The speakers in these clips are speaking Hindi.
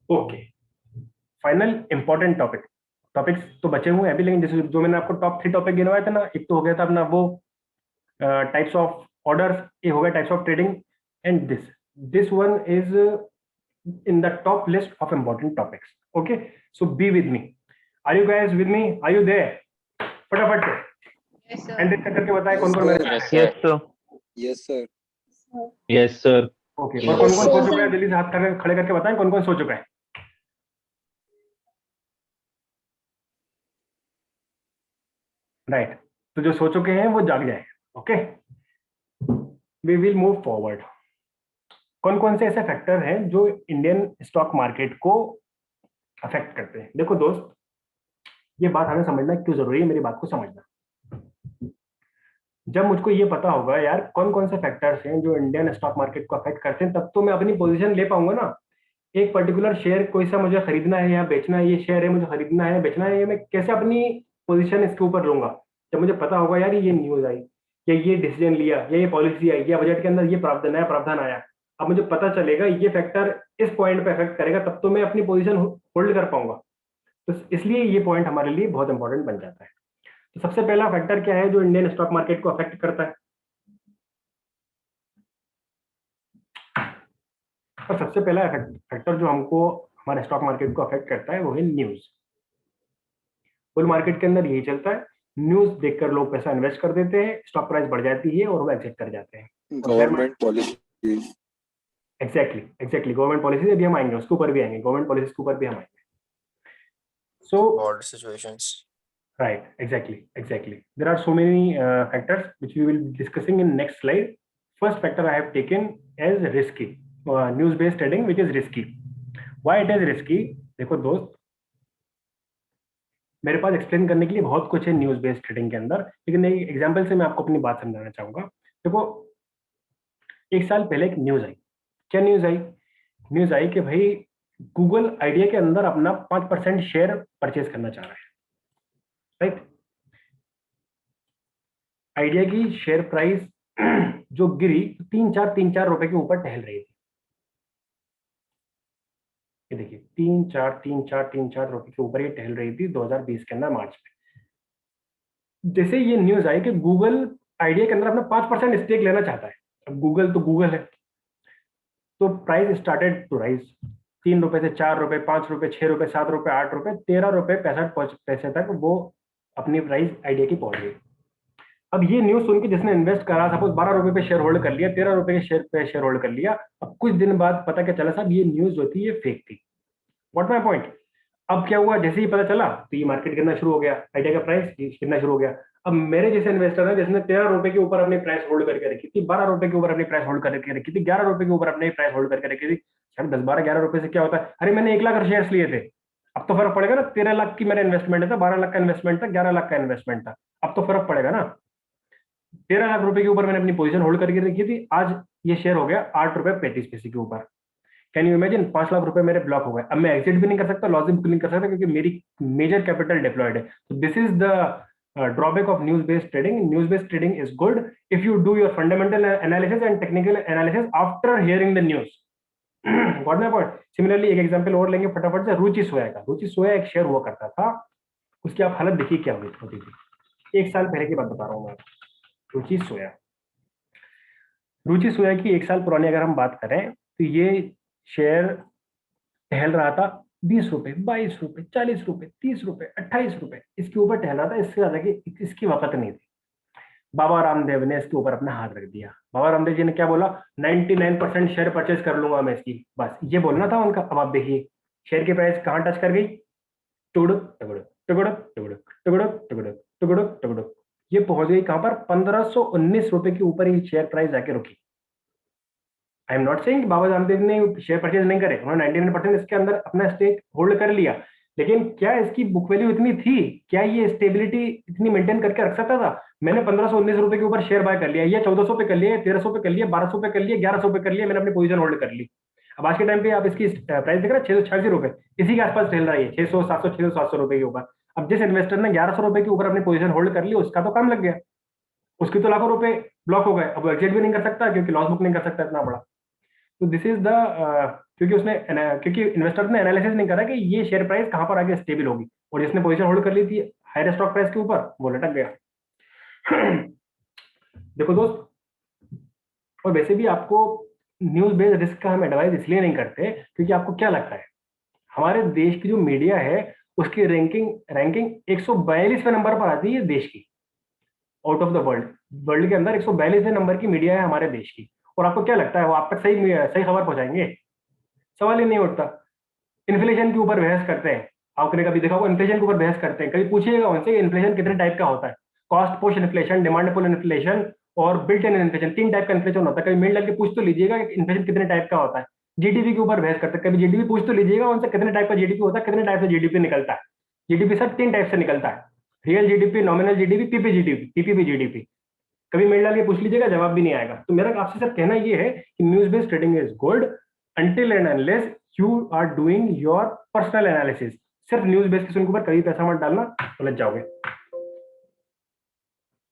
ओके, फाइनल इंपॉर्टेंट टॉपिक्स तो बचे हुए हैं अभी, लेकिन जैसे जो मैंने आपको टॉप 3 टॉपिक गिनवाए थे ना, एक तो हो गया था अपना वो टाइप्स ऑफ ऑर्डर्स, ये हो गया types of trading, and this one is in the top list of important topics. Okay, so be with me. Are you guys with me? Are you there? फटाफट Yes, sir. हैंड रेज करके बताएं कौन Yes, कौन मेरे sir. साथ है। Yes sir. Yes, sir. Yes sir. Okay, और कौन कौन सो चुका है जल्दी से हाथ खड़े करके बताएं कौन कौन सो चुका है। राइट, तो जो सो चुके हैं वो जाग जाए। Okay, we will move forward. कौन कौन से ऐसे फैक्टर हैं जो इंडियन स्टॉक मार्केट को अफेक्ट करते हैं। देखो दोस्त, ये बात हमें समझना क्यों जरूरी है, मेरी बात को समझना। जब मुझको ये पता होगा यार कौन कौन से फैक्टर्स हैं जो इंडियन स्टॉक मार्केट को अफेक्ट करते हैं, तब तो मैं अपनी पोजीशन ले पाऊंगा ना। एक पर्टिकुलर शेयर कोई सा मुझे खरीदना है या बेचना है, ये शेयर है मुझे खरीदना है बेचना है, ये मैं कैसे अपनी पोजीशन इसके ऊपर लूंगा। जब मुझे पता होगा यार ये न्यूज आई, या ये डिसीजन लिया, या ये पॉलिसी आई, या बजट के अंदर ये प्रावधान नया प्रावधान आया, अब मुझे पता चलेगा ये फैक्टर इस पॉइंट पे अफेक्ट करेगा, तब तो मैं अपनी पोजीशन होल्ड कर पाऊंगा। तो इसलिए ये पॉइंट हमारे लिए बहुत इंपॉर्टेंट बन जाता है। तो सबसे पहला फैक्टर क्या है जो इंडियन स्टॉक मार्केट को अफेक्ट करता है, और सबसे पहला फैक्टर जो हमको हमारे स्टॉक मार्केट को अफेक्ट करता है वो है न्यूज। बुल मार्केट के अंदर यही चलता है, न्यूज देखकर लोग पैसा इन्वेस्ट कर देते हैं, स्टॉक प्राइस बढ़ जाती है और वो एग्जिट कर जाते हैं। Government policy. Exactly government policy अभी हम आएंगे, उसके ऊपर भी आएंगे, गवर्नमेंट पॉलिसी के ऊपर भी हम आएंगे। सो border situations. right, exactly there are so many factors which we will be discussing in next slide. First factor I have taken as risky, news based trading which is risky. Why it is risky? देखो दोस्त, मेरे पास एक्सप्लेन करने के लिए बहुत कुछ है न्यूज बेस्ड ट्रेडिंग के अंदर, लेकिन एक एग्जांपल से मैं आपको अपनी बात समझाना चाहूंगा। देखो, एक साल पहले एक न्यूज आई। क्या न्यूज आई? न्यूज आई कि भाई गूगल आइडिया के अंदर अपना 5% शेयर परचेज करना चाह रहा है। राइट, आइडिया की शेयर प्राइस जो गिरी 3-4 रुपए के ऊपर टहल रही थी। ये देखिए 3-4 रुपए के ऊपर ये टहल रही थी 2020 के अंदर मार्च में। जैसे ये न्यूज आई कि गूगल आइडिया के अंदर अपना 5% स्टेक लेना चाहता है। अब गूगल तो गूगल है, तो प्राइस स्टार्टेड टू राइज 3 रुपए से 4 रुपए, 5 रुपए, 6 रुपए, 7 रुपए, 8 रुपए, 13 रुपए 65 पैसे तक वो अपनी प्राइस आइडिया की पहुंच गई। अब ये न्यूज सुन के जिसने इन्वेस्ट करा, सपोज 12 रुपए पे शेयर होल्ड कर लिया, 13 रुपए के शेयर पे शेयर होल्ड कर लिया, अब कुछ दिन बाद पता क्या चला साहब, ये न्यूज जो थी ये फेक थी। What my point? अब क्या हुआ, जैसे ही पता चला तो ये मार्केट गिरना शुरू हो गया, आइडिया का प्राइस गिरना शुरू हो गया। अब मेरे जैसे इन्वेस्टर है जिसने 13 रुपए के ऊपर अपनी प्राइस होल्ड करके रखी थी, 12 रुपए के ऊपर अपनी प्राइस होल्ड करके रखी थी, 11 रुपए के ऊपर अपनी प्राइस होल्ड करके रखी थी, सर 10-12-11 रुपए से क्या होता है? अरे मैंने 1 लाख शेयर लिए थे, अब तो फर्क पड़ेगा ना। 13 लाख की मेरा इन्वेस्टमेंट था, 12 लाख का इन्वेस्टमेंट था, 11 लाख का इन्वेस्टमेंट था, अब तो फर्क पड़ेगा ना। 13 लाख रुपए के ऊपर मैंने अपनी पोजीशन होल्ड करके रखी थी, आज ये शेयर हो गया 8 रुपए 35 पैसे के ऊपर। Can you imagine? 5 लाख रुपए मेरे ब्लॉक हो गए। अब मैं एग्जिट भी नहीं कर सकता, लॉस भी नहीं कर सकता, क्योंकि मेरी मेजर कैपिटल डिप्लॉयड है। तो this is the drawback of news based trading. News based trading is good if you do your fundamental analysis and technical analysis after hearing the news. Got my point? Similarly एक एग्जांपल और लेंगे फटाफट से, रुचि सोया का। रुचि सोया एक शेयर हुआ करता था, उसकी आप हालत देखिए क्या होती थी। 1 साल पहले की बात बता रहा हूँ मैं। रुचि सोया की 1 साल पुरानी अगर हम बात करें तो ये शेयर टहल रहा था 20 रुपए, 22 रुपए, 40 रुपए, 30 रुपए, 28 रुपए, इसके ऊपर टहला था। इससे ज्यादा की इसकी वक्त नहीं थी। बाबा रामदेव ने इसके ऊपर अपना हाथ रख दिया। बाबा रामदेव जी ने क्या बोला? 99% शेयर परचेज कर लूंगा मैं इसकी, बस ये बोलना था उनका। अब आप देखिए शेयर की प्राइस कहां टच कर गई, टुगड़ुक टुगड़ुक टुगड़ुक टुगड़ुक टुगड़ुक टुगड़ुक टुगड़ुक टुगड़ुक, ये पहुंच गई कहां पर? 1519 रुपए के ऊपर ये शेयर प्राइस जाके रुकी। I am not saying Baba Ramdev ने शेयर परचेज नहीं करे, उन्होंने 99% इसके अंदर अपना स्टेक होल्ड कर लिया, लेकिन क्या इसकी बुक वैल्यू इतनी थी? क्या ये स्टेबिलिटी इतनी मेंटेन करके रख सकता था? मैंने 1519 रुपए के ऊपर शेयर बाय कर लिया, ये 1400 पे कर लिया, 1300 पे कर लिया, 1200 पे कर लिया, 1100 पे कर लिया, मैंने अपनी पोजीशन होल्ड कर ली। अब आज के टाइम पे आप इसकी प्राइस देख रहे हैं 686 रुपए, इसी के आसपास चल रहा है 600 700 600 700 रुपए के ऊपर। अब जिस इन्वेस्टर ने 1100 रुपए के ऊपर अपनी पोजीशन होल्ड कर ली, उसका तो काम लग गया, उसकी तो लाखों रुपए ब्लॉक हो गए। अब एग्जिट भी नहीं कर सकता क्योंकि लॉस बुक नहीं कर सकता इतना बड़ा। तो दिस इज द क्योंकि इन्वेस्टर ने एनालिसिस नहीं करा कि ये शेयर प्राइस कहां पर आगे स्टेबल होगी, और जिसने पोजीशन होल्ड कर ली थी हायर स्टॉक प्राइस के ऊपर वो लटक गया। देखो दोस्त, और वैसे भी आपको न्यूज बेस्ड रिस्क का हम एडवाइस इसलिए नहीं करते क्योंकि आपको क्या लगता है हमारे देश की जो मीडिया है उसकी रैंकिंग रैंकिंग 142वें नंबर पर आती है देश की, out of the world. World के अंदर 142वें नंबर की मीडिया है हमारे देश की, और आपको क्या लगता है वो आप तक सही सही खबर पहुंचाएंगे? सवाल ही नहीं उठता। इन्फ्लेशन के ऊपर बहस करते हैं, आपने कभी देखा होगा इन्फ्लेशन के ऊपर बहस करते हैं, कभी पूछिएगा उनसे इन्फ्लेशन कितने टाइप का होता है? Cost push inflation, demand pull inflation और बिल्ट इन इन्फ्लेशन, 3 टाइप का इन्फ्लेशन होता है। कभी मेल डाल के पूछ तो लीजिएगा कि इन्फ्लेशन कितने टाइप का होता है। जीडीपी के ऊपर बहस करते हैं, कभी जीडीपी पूछ तो लीजिएगा उनसे कितने टाइप का जीडीपी होता है, कितने टाइप से जीडीपी निकलता है। जीडीपी सर 3 टाइप से निकलता है, real GDP, nominal GDP, PP GDP, PPP GDP. कभी मेल डाल के पूछ लीजिएगा, जवाब भी नहीं आएगा। तो मेरा आपसे सर कहना ये है कि news based trading is good until and unless you are doing your personal analysis। सिर्फ न्यूज बेस्ड किसी के ऊपर कभी पैसा मत डालना, उलझ जाओगे।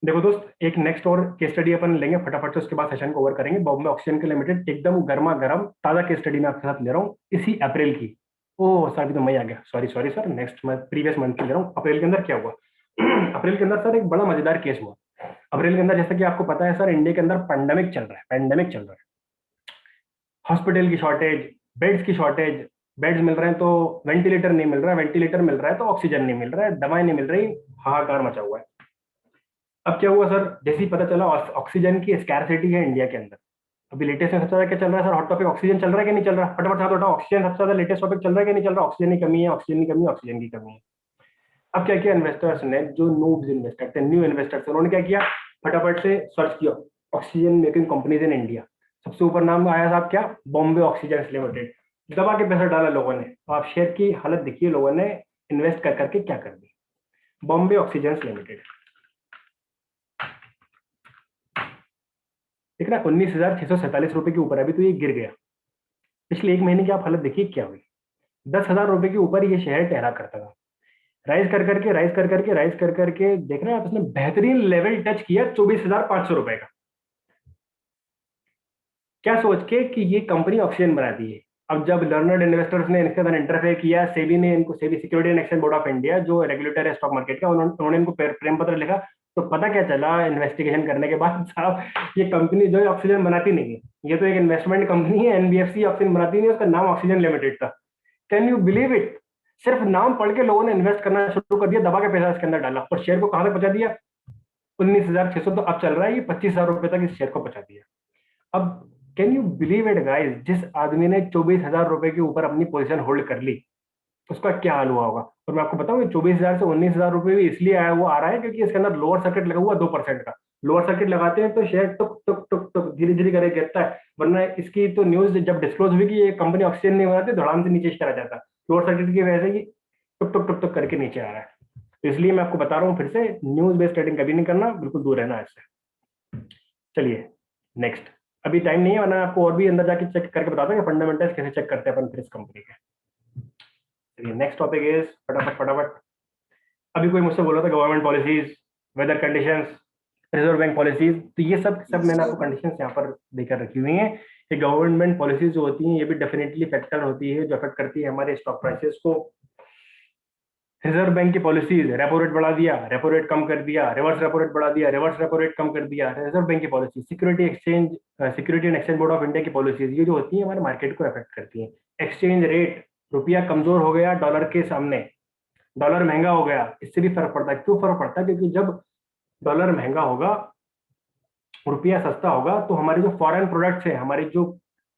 देखो दोस्त, एक नेक्स्ट और केस स्टडी अपन लेंगे फटाफट से, उसके बाद सेशन को ओवर करेंगे। बॉम्बे ऑक्सीजन के लिमिटेड, एकदम गर्मा गर्म ताजा केस स्टडी मैं आपके साथ ले रहा हूँ इसी अप्रैल की। ओह सर अभी तो मई आ गया, sorry sorry sir, next month previous month की ले रहा हूँ। अप्रैल के अंदर क्या हुआ? अप्रैल के अंदर सर एक बड़ा मजेदार केस हुआ। अप्रैल के अंदर जैसा कि आपको पता है सर, इंडिया के अंदर पैंडेमिक चल रहा है, पैंडेमिक चल रहा है। हॉस्पिटल की शॉर्टेज, बेड्स की शॉर्टेज, बेड्स मिल रहे हैं तो वेंटिलेटर नहीं मिल रहा है, वेंटिलेटर मिल रहा है तो ऑक्सीजन नहीं मिल रहा है, दवाएं नहीं मिल रही, हाहाकार मचा हुआ है। अब क्या हुआ सर, जैसे ही पता चला ऑक्सीजन की स्कैरसिटी है इंडिया के अंदर। अभी लेटेस्ट में सबसे ज्यादा क्या चल रहा है सर, हॉट टॉपिक ऑक्सीजन चल रहा है कि नहीं चल रहा? फटाफट हाथ उठाओ, ऑक्सीजन सबसे ज्यादा लेटेस्ट टॉपिक चल रहा है कि नहीं चल रहा? ऑक्सीजन की कमी है, ऑक्सीजन की कमी है, ऑक्सीजन की कमी है। अब क्या किया इन्वेस्टर्स ने, जो नूब्स इन्वेस्टर थे, न्यू इन्वेस्टर्स, उन्होंने क्या किया, फटाफट से सर्च किया oxygen making companies in India. सबसे ऊपर नाम आया साहब क्या, बॉम्बे ऑक्सीजन लिमिटेड। दबा के पैसा डाला लोगों ने, आप शेयर की हालत देखिए, लोगों ने इन्वेस्ट कर करके क्या कर दी। बॉम्बे ऑक्सीजन लिमिटेड देख रहा है 19,647 रुपए के ऊपर, अभी तो ये गिर गया। पिछले 1 महीने की आप हालत देखिए क्या हुई। 10,000 रुपए के ऊपर ये शेयर ठहरा करता था, राइज कर करके राइज कर करके राइज कर करके देख रहे हैं आप, इसने बेहतरीन लेवल टच किया 24,500 रुपए का। क्या सोच के कि ये कंपनी ऑक्सीजन बनाती है। अब जब लर्नर्ड इन्वेस्टर्स ने इनके साथ इंटरफेयर किया, सेबी ने इनको, SEBI security and exchange board of India जो रेगुलेटर है स्टॉक मार्केट का, उन्होंने इनको प्रेम पत्र लिखा। तो पता क्या चला इन्वेस्टिगेशन करने के बाद, साहब ये कंपनी जो है ऑक्सीजन बनाती नहीं है, ये तो एक इन्वेस्टमेंट कंपनी है, एनबीएफसी ऑक्सीजन बनाती नहीं है, उसका नाम ऑक्सीजन लिमिटेड था। Can you believe it? सिर्फ नाम पढ़ के लोगों ने इन्वेस्ट करना शुरू कर दिया, दबा के पैसा इसके अंदर डाला, और शेयर को कहां तक पहुंचा दिया? 19,600, तो अब चल रहा है ये 25,000 रुपए तक इस शेयर को पहुंचा दिया। अब can you believe it guys, जिस आदमी ने 24,000 रुपए के ऊपर अपनी पोजीशन होल्ड कर ली, उसका क्या हाल हुआ होगा? और मैं आपको बताऊं 24,000 से 19,000 रुपए भी इसलिए आया, वो आ रहा है क्योंकि इसके अंदर लोअर सर्किट लगा हुआ 2% का। लोअर सर्किट लगाते हैं तो शेयर टुक टुक टुक टुक धीरे धीरे करके गिरता है, वरना इसकी तो न्यूज जब डिस्क्लोज हुई कि ये कंपनी ऑक्सीजन नहीं बनाती, धड़ाम से नीचे चला जाता। लोअर सर्किट की वजह से ये टुक टुक टुक टुक करके नीचे आ रहा है। तो इसलिए मैं आपको बता रहा हूँ फिर से, न्यूज बेस्ड ट्रेडिंग कभी नहीं करना, बिल्कुल दूर रहना इससे। चलिए नेक्स्ट, अभी टाइम नहीं है, वरना आपको और भी अंदर जाके चेक करके बताता हूँ कि फंडामेंटल्स कैसे चेक करते हैं अपन फिर इस कंपनी के। चलिए नेक्स्ट टॉपिक इज, फटाफट फटाफट। अभी कोई मुझसे बोल रहा था government policies, weather conditions, reserve bank policies, तो ये सब Yes, मैंने sir. आपको कंडीशंस यहाँ पर देकर रखी हुई हैं कि गवर्नमेंट पॉलिसीज जो होती हैं ये भी डेफिनेटली फैक्टर होती है जो अफेक्ट करती है हमारे स्टॉक प्राइसेस को। रिजर्व बैंक की पॉलिसीज, रेपो रेट बढ़ा दिया, रेपो रेट कम कर दिया, रिवर्स रेपो रेट बढ़ा दिया, रिवर्स रेपो रेट कम कर दिया। रिजर्व बैंक की policy, security and exchange board of India की पॉलिसीज, ये जो होती है हमारे मार्केट को अफेक्ट करती है। एक्सचेंज रेट, रुपया कमजोर हो गया डॉलर के सामने, डॉलर महंगा हो गया, इससे भी फर्क पड़ता है। क्यों फर्क पड़ता है? क्योंकि जब डॉलर महंगा होगा, रुपया सस्ता होगा, तो हमारे जो फॉरेन प्रोडक्ट्स हैं, हमारी जो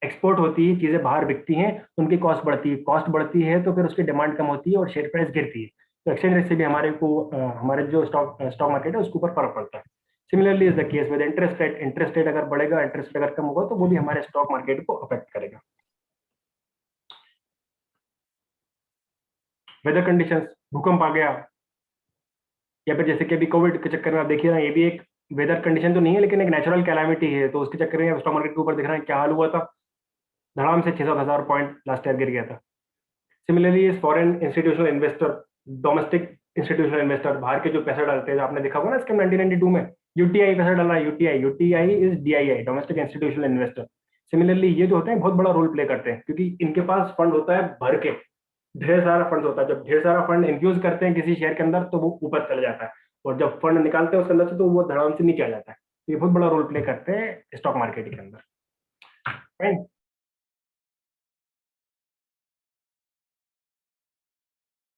एक्सपोर्ट होती है, चीजें बाहर बिकती हैं, उनकी कॉस्ट बढ़ती है, कॉस्ट बढ़ती है तो फिर उसकी डिमांड कम होती है और शेयर प्राइस गिरती है। तो एक्सचेंज रेट से भी हमारे जो स्टॉक मार्केट है उसके ऊपर फर्क पड़ता है। Similarly is the case with interest rate, interest rate अगर बढ़ेगा, इंटरेस्ट रेट अगर कम होगा, तो वो भी हमारे स्टॉक मार्केट को अफेक्ट करेगा। वेदर कंडीशंस, भूकंप आ गया, या फिर जैसे कि अभी कोविड के चक्कर में आप देखिए ना, ये भी एक वेदर कंडीशन तो नहीं है लेकिन एक नेचुरल कैलामिटी है, तो उसके चक्कर में स्टॉक मार्केट के ऊपर दिख रहा है क्या हाल हुआ था, धड़ाम से 6,000 पॉइंट लास्ट ईयर गिर गया था। सिमिलरली इस foreign institutional investor, domestic institutional investor, बाहर के जो पैसा डालते हैं, आपने देखा होगा ना स्कीम 1992 में यूटीआई पैसा डाला, UTI is DII, domestic institutional investor. Similarly ये जो होते हैं बहुत बड़ा रोल प्ले करते हैं, क्योंकि इनके पास फंड होता है भर के, ढेर सारा फंड होता है। जब ढेर सारा फंड इन्फ्यूज करते हैं किसी शेयर के अंदर तो वो ऊपर चला जाता है, और जब फंड निकालते हैं उसके अंदर से तो वो धड़ाम से नीचे आ जाता है। तो ये बहुत बड़ा रोल प्ले करते हैं स्टॉक मार्केट के अंदर। फाइन।